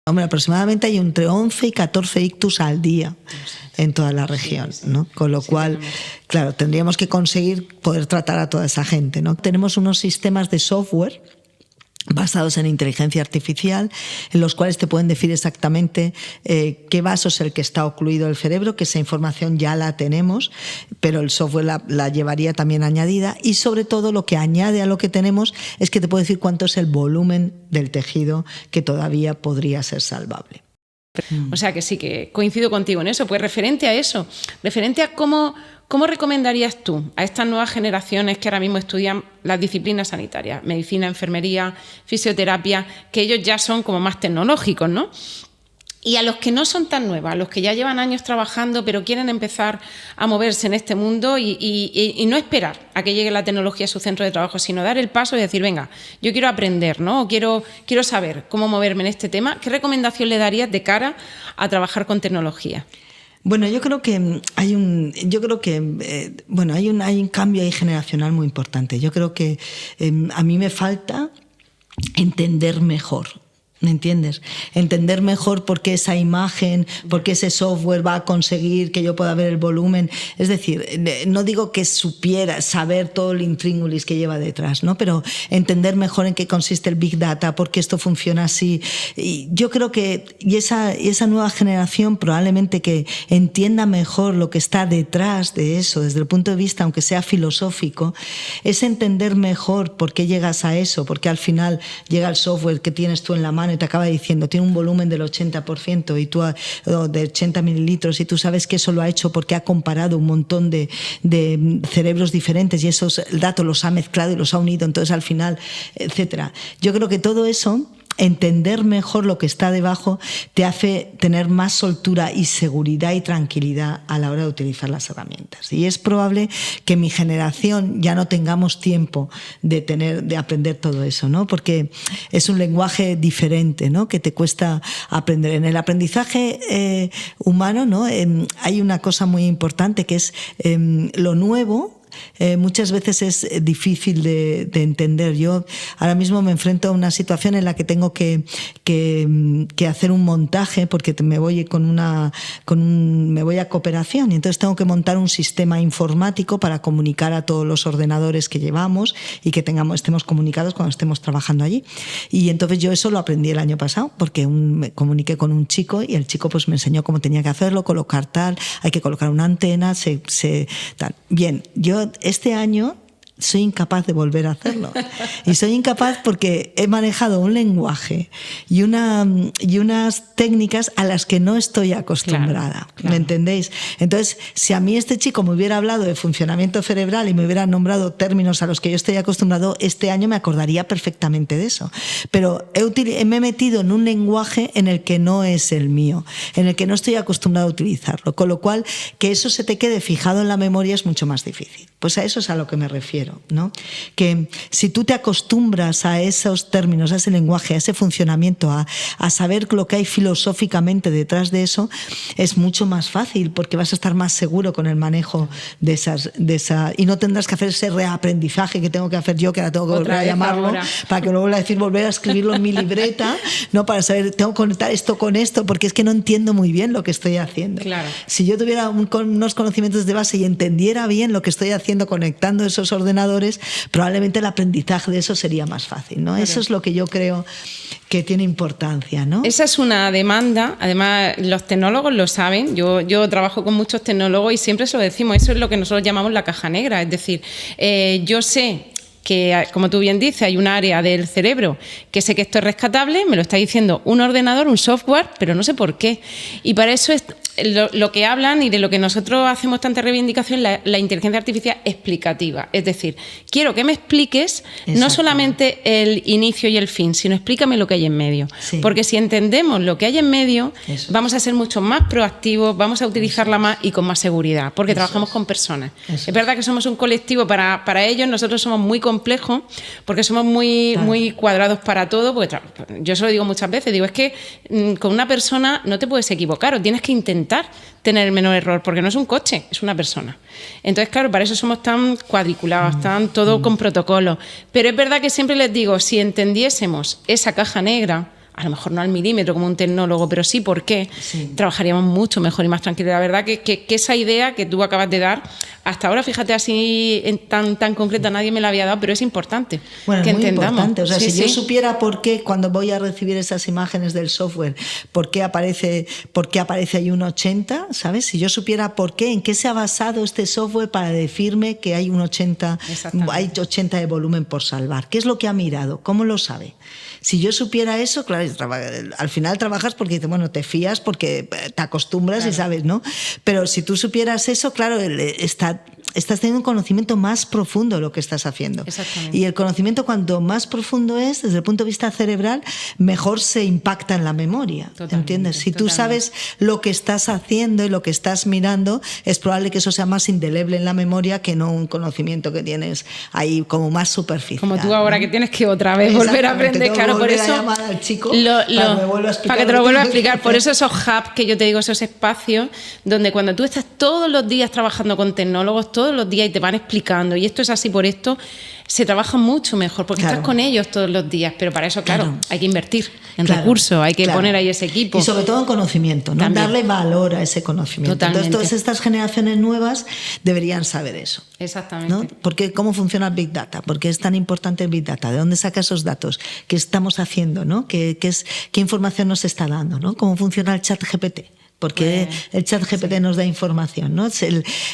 Hombre, aproximadamente hay entre 11 y 14 ictus al día en toda la región, ¿no? Con lo cual, claro, tendríamos que conseguir poder tratar a toda esa gente, ¿no? Tenemos unos sistemas de software basados en inteligencia artificial, en los cuales te pueden decir exactamente qué vaso es el que está ocluido el cerebro, que esa información ya la tenemos, pero el software la llevaría también añadida, y sobre todo lo que añade a lo que tenemos es que te puede decir cuánto es el volumen del tejido que todavía podría ser salvable. O sea que sí, que coincido contigo en eso. Pues referente a eso, referente a cómo recomendarías tú a estas nuevas generaciones que ahora mismo estudian las disciplinas sanitarias, medicina, enfermería, fisioterapia, que ellos ya son como más tecnológicos, ¿no? Y a los que no son tan nuevas, a los que ya llevan años trabajando pero quieren empezar a moverse en este mundo y no esperar a que llegue la tecnología a su centro de trabajo, sino dar el paso y decir, venga, yo quiero aprender, ¿no? O quiero saber cómo moverme en este tema. ¿Qué recomendación le darías de cara a trabajar con tecnología? Bueno, yo creo que hay un cambio ahí generacional muy importante. Yo creo que a mí me falta entender mejor. ¿Me entiendes? Entender mejor por qué esa imagen, por qué ese software va a conseguir que yo pueda ver el volumen. Es decir, no digo que saber todo el intríngulis que lleva detrás, ¿no? Pero entender mejor en qué consiste el Big Data, por qué esto funciona así. Y yo creo que esa nueva generación probablemente que entienda mejor lo que está detrás de eso, desde el punto de vista, aunque sea filosófico, es entender mejor por qué llegas a eso, porque al final llega el software que tienes tú en la mano y te acaba diciendo, tiene un volumen del 80% y tú de 80 mililitros, y tú sabes que eso lo ha hecho porque ha comparado un montón de cerebros diferentes y esos datos los ha mezclado y los ha unido, entonces al final, etcétera. Yo creo que todo eso, entender mejor lo que está debajo, te hace tener más soltura y seguridad y tranquilidad a la hora de utilizar las herramientas. Y es probable que mi generación ya no tengamos tiempo de aprender todo eso, ¿no? Porque es un lenguaje diferente, ¿no? Que te cuesta aprender. En el aprendizaje humano, ¿no? Hay una cosa muy importante que es lo nuevo. Muchas veces es difícil de entender. Yo ahora mismo me enfrento a una situación en la que tengo que hacer un montaje porque me voy a cooperación y entonces tengo que montar un sistema informático para comunicar a todos los ordenadores que llevamos y que estemos comunicados cuando estemos trabajando allí. Y entonces yo eso lo aprendí el año pasado porque me comuniqué con un chico y el chico pues me enseñó cómo tenía que hacerlo, colocar tal, hay que colocar una antena, tal. Bien, yo este año soy incapaz de volver a hacerlo. Y soy incapaz porque he manejado un lenguaje y unas técnicas a las que no estoy acostumbrada. Claro. ¿Me entendéis? Entonces, si a mí este chico me hubiera hablado de funcionamiento cerebral y me hubiera nombrado términos a los que yo estoy acostumbrado, este año me acordaría perfectamente de eso. Pero me he metido en un lenguaje en el que no es el mío, en el que no estoy acostumbrado a utilizarlo. Con lo cual, que eso se te quede fijado en la memoria es mucho más difícil. Pues a eso es a lo que me refiero, ¿no? Que si tú te acostumbras a esos términos, a ese lenguaje, a ese funcionamiento, a saber lo que hay filosóficamente detrás de eso, es mucho más fácil porque vas a estar más seguro con el manejo de esa y no tendrás que hacer ese reaprendizaje que tengo que hacer yo, que ahora tengo que volver a llamarlo ahora, para que luego volver a escribirlo en mi libreta, ¿no? Para saber, tengo que conectar esto con esto, porque es que no entiendo muy bien lo que estoy haciendo. Claro. Si yo tuviera unos conocimientos de base y entendiera bien lo que estoy haciendo conectando esos ordenadores, probablemente el aprendizaje de eso sería más fácil, ¿no? Claro. Eso es lo que yo creo que tiene importancia, ¿no? Esa es una demanda, además los tecnólogos lo saben, yo trabajo con muchos tecnólogos y siempre se lo decimos, eso es lo que nosotros llamamos la caja negra, es decir, yo sé que, como tú bien dices, hay un área del cerebro que sé que esto es rescatable, me lo está diciendo un ordenador, un software, pero no sé por qué. Y para eso es lo que hablan y de lo que nosotros hacemos tanta reivindicación, la inteligencia artificial explicativa. Es decir, quiero que me expliques no solamente el inicio y el fin, sino explícame lo que hay en medio. Sí. Porque si entendemos lo que hay en medio, vamos a ser mucho más proactivos, vamos a utilizarla más y con más seguridad, porque trabajamos con personas. Es verdad que somos un colectivo para ellos, nosotros somos muy complejos, porque somos muy cuadrados para todo, porque yo se lo digo muchas veces, digo, es que con una persona no te puedes equivocar o tienes que intentar tener el menor error, porque no es un coche, es una persona. Entonces, claro, para eso somos tan cuadriculados, tan todo con protocolos. Pero es verdad que siempre les digo, si entendiésemos esa caja negra, a lo mejor no al milímetro como un tecnólogo, pero sí por qué, trabajaríamos mucho mejor y más tranquilo. La verdad que esa idea que tú acabas de dar, hasta ahora, fíjate, así tan concreta, nadie me la había dado, pero es importante bueno, que es muy entendamos. Importante. O sea, si yo supiera por qué, cuando voy a recibir esas imágenes del software, por qué aparece ahí un 80, ¿sabes? Si yo supiera por qué, en qué se ha basado este software para decirme que hay un 80, hay 80 de volumen por salvar. ¿Qué es lo que ha mirado? ¿Cómo lo sabe? Si yo supiera eso, claro, al final trabajas porque dices, bueno, te fías porque te acostumbras y sabes, ¿no? Pero si tú supieras eso, claro, estás teniendo un conocimiento más profundo de lo que estás haciendo. Exactamente. Y el conocimiento, cuanto más profundo es, desde el punto de vista cerebral, mejor se impacta en la memoria. ¿Entiendes? Si tú sabes lo que estás haciendo y lo que estás mirando, es probable que eso sea más indeleble en la memoria que no un conocimiento que tienes ahí como más superficial. Como tú ahora, ¿no? Que tienes que otra vez volver a aprender. Claro, por eso. Llamar al chico para que te lo vuelva a explicar. Por eso esos hubs que yo te digo, esos espacios donde cuando tú estás todos los días trabajando con tecnólogos, todos los días y te van explicando, y esto es así por esto, se trabaja mucho mejor porque estás con ellos todos los días, pero para eso, claro, hay que invertir en recursos, hay que poner ahí ese equipo. Y sobre todo en conocimiento, ¿no? Darle valor a ese conocimiento. Totalmente. Entonces, todas estas generaciones nuevas deberían saber eso. Exactamente. ¿No? Porque ¿cómo funciona el Big Data? ¿Por qué es tan importante el Big Data? ¿De dónde saca esos datos? ¿Qué estamos haciendo? ¿No? ¿Qué información nos está dando? ¿No? ¿Cómo funciona el chat GPT? Porque el chat GPT nos da información, ¿no?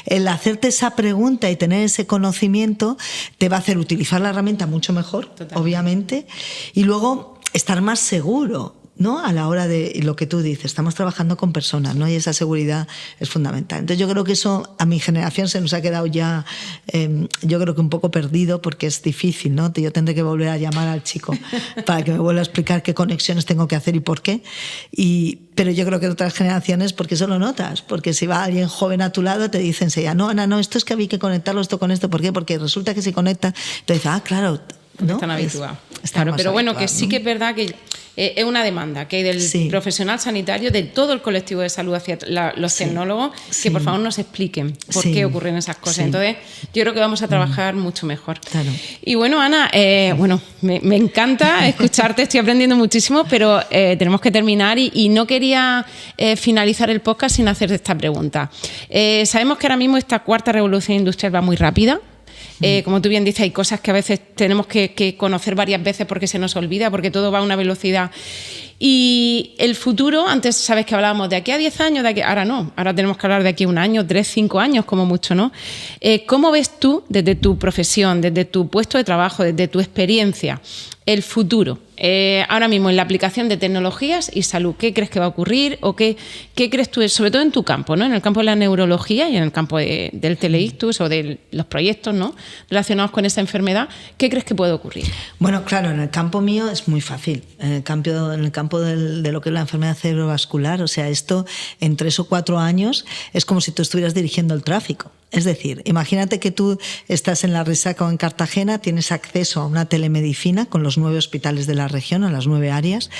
El hacerte esa pregunta y tener ese conocimiento te va a hacer utilizar la herramienta mucho mejor, obviamente, y luego estar más seguro, ¿no? A la hora de lo que tú dices, estamos trabajando con personas, ¿no? Y esa seguridad es fundamental. Entonces yo creo que eso a mi generación se nos ha quedado ya, yo creo que un poco perdido porque es difícil, ¿no? Yo tendré que volver a llamar al chico para que me vuelva a explicar qué conexiones tengo que hacer y por qué. Pero yo creo que en otras generaciones, porque eso lo notas, porque si va alguien joven a tu lado te dicen, no, Ana, no, esto es que había que conectarlo esto con esto, ¿por qué? Porque resulta que se conecta, entonces, claro, ¿no? Están habituados. Claro, pero bueno, que sí que es verdad que es una demanda que hay del profesional sanitario, de todo el colectivo de salud hacia los tecnólogos, que por favor nos expliquen por qué ocurren esas cosas. Entonces, yo creo que vamos a trabajar mucho mejor. Claro. Y bueno, Ana, me encanta escucharte, estoy aprendiendo muchísimo, pero tenemos que terminar y no quería finalizar el podcast sin hacerte esta pregunta. Sabemos que ahora mismo esta cuarta revolución industrial va muy rápida. Como tú bien dices, hay cosas que a veces tenemos que conocer varias veces porque se nos olvida, porque todo va a una velocidad. Y el futuro, antes sabes que hablábamos de aquí a 10 años, ahora no, ahora tenemos que hablar de aquí a 1 año, 3, 5 años como mucho, ¿no? ¿Cómo ves tú, desde tu profesión, desde tu puesto de trabajo, desde tu experiencia, el futuro? Ahora mismo en la aplicación de tecnologías y salud, ¿qué crees que va a ocurrir? ¿O qué crees tú, sobre todo en tu campo, ¿no? En el campo de la neurología y en el campo del teleictus o de los proyectos, ¿no?, relacionados con esa enfermedad, ¿qué crees que puede ocurrir? Bueno, claro, en el campo mío es muy fácil. En el campo de lo que es la enfermedad cerebrovascular, o sea, esto en 3 o 4 años es como si tú estuvieras dirigiendo el tráfico. Es decir, imagínate que tú estás en La Risaca o en Cartagena, tienes acceso a una telemedicina con los 9 hospitales de la región, a las 9 áreas,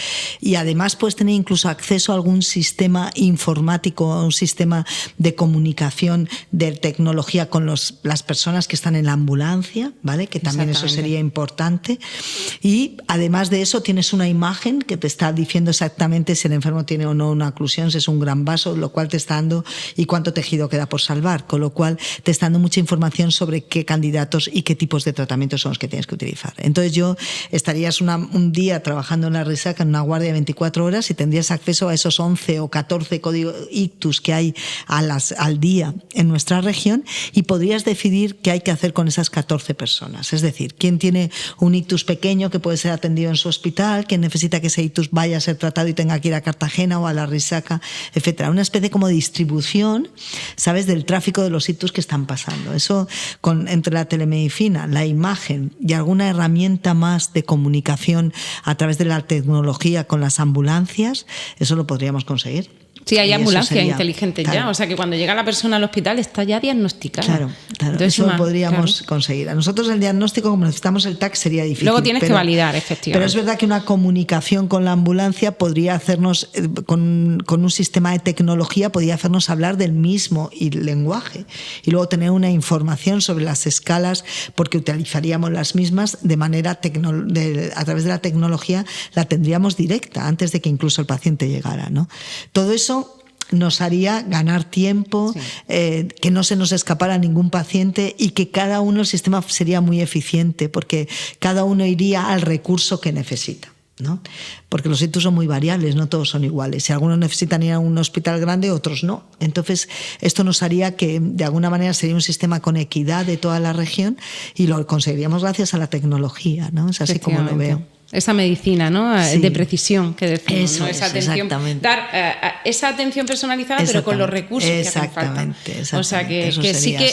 y además puedes tener incluso acceso a algún sistema informático, a un sistema de comunicación de tecnología con las personas que están en la ambulancia, ¿vale? Que también eso sería importante. Y además de eso tienes una imagen que te está diciendo exactamente si el enfermo tiene o no una oclusión, si es un gran vaso, lo cual te está dando y cuánto tejido queda por salvar, con lo cual te está dando mucha información sobre qué candidatos y qué tipos de tratamientos son los que tienes que utilizar. Entonces estarías un día trabajando en La Risaca en una guardia de 24 horas y tendrías acceso a esos 11 o 14 códigos ictus que hay al día en nuestra región y podrías decidir qué hay que hacer con esas 14 personas. Es decir, quién tiene un ictus pequeño que puede ser atendido en su hospital, quién necesita que ese ictus vaya a ser tratado y tenga que ir a Cartagena o a La Risaca, etcétera. Una especie como de distribución, ¿sabes?, del tráfico de los ictus que están pasando. Eso entre la telemedicina, la imagen y alguna herramienta más de comunicación a través de la tecnología con las ambulancias, eso lo podríamos conseguir. Sí, hay Y eso ambulancias sería, inteligentes claro. ya, o sea que cuando llega la persona al hospital está ya diagnosticada. Claro, Entonces, eso lo podríamos conseguir. A nosotros el diagnóstico, como necesitamos el TAC, sería difícil. Luego tienes que validar, efectivamente. Pero es verdad que una comunicación con la ambulancia podría hacernos, con un sistema de tecnología, podría hacernos hablar del mismo lenguaje y luego tener una información sobre las escalas, porque utilizaríamos las mismas de manera a través de la tecnología, la tendríamos directa antes de que incluso el paciente llegara, ¿no? Todo eso nos haría ganar tiempo, sí. Que no se nos escapara ningún paciente y que cada uno, el sistema sería muy eficiente porque cada uno iría al recurso que necesita, ¿no? Porque los sitios son muy variables, no todos son iguales. Si algunos necesitan ir a un hospital grande, otros no. Entonces, esto nos haría que, de alguna manera, sería un sistema con equidad de toda la región y lo conseguiríamos gracias a la tecnología, ¿no? Es así como lo veo. Esa medicina, ¿no? Sí. De precisión que decimos, eso, ¿no? Esa atención, dar esa atención personalizada, pero con los recursos que hacen falta. O sea que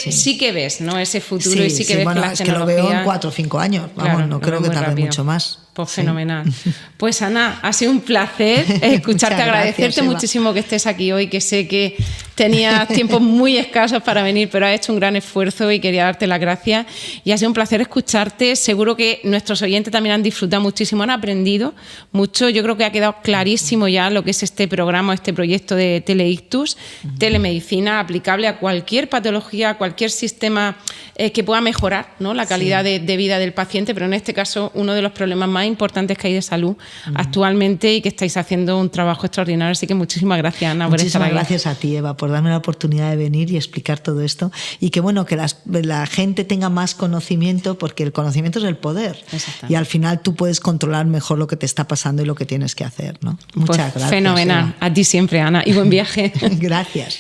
sí que ves, ¿no? Ese futuro y sí que ves bueno, que la es tecnología... que lo veo en 4 o 5 años. Vamos, claro, no creo que tarde rápido. Mucho más. Pues fenomenal. Pues Ana, ha sido un placer escucharte, agradecerte muchísimo que estés aquí hoy, que sé que tenías tiempos muy escasos para venir, pero has hecho un gran esfuerzo y quería darte las gracias. Y ha sido un placer escucharte. Seguro que nuestros oyentes también han disfrutado muchísimo, han aprendido mucho. Yo creo que ha quedado clarísimo ya lo que es este programa, este proyecto de Teleictus, telemedicina aplicable a cualquier patología, a cualquier sistema que pueda mejorar, ¿no? La calidad de vida del paciente, pero en este caso uno de los problemas más importantes que hay de salud actualmente y que estáis haciendo un trabajo extraordinario. Así que muchísimas gracias, Ana, por estar aquí. Muchísimas gracias a ti, Eva, por darme la oportunidad de venir y explicar todo esto y que, bueno, que la gente tenga más conocimiento, porque el conocimiento es el poder y al final tú puedes controlar mejor lo que te está pasando y lo que tienes que hacer, ¿no? Muchas gracias. Fenomenal. Eva. A ti siempre, Ana, y buen viaje. Gracias.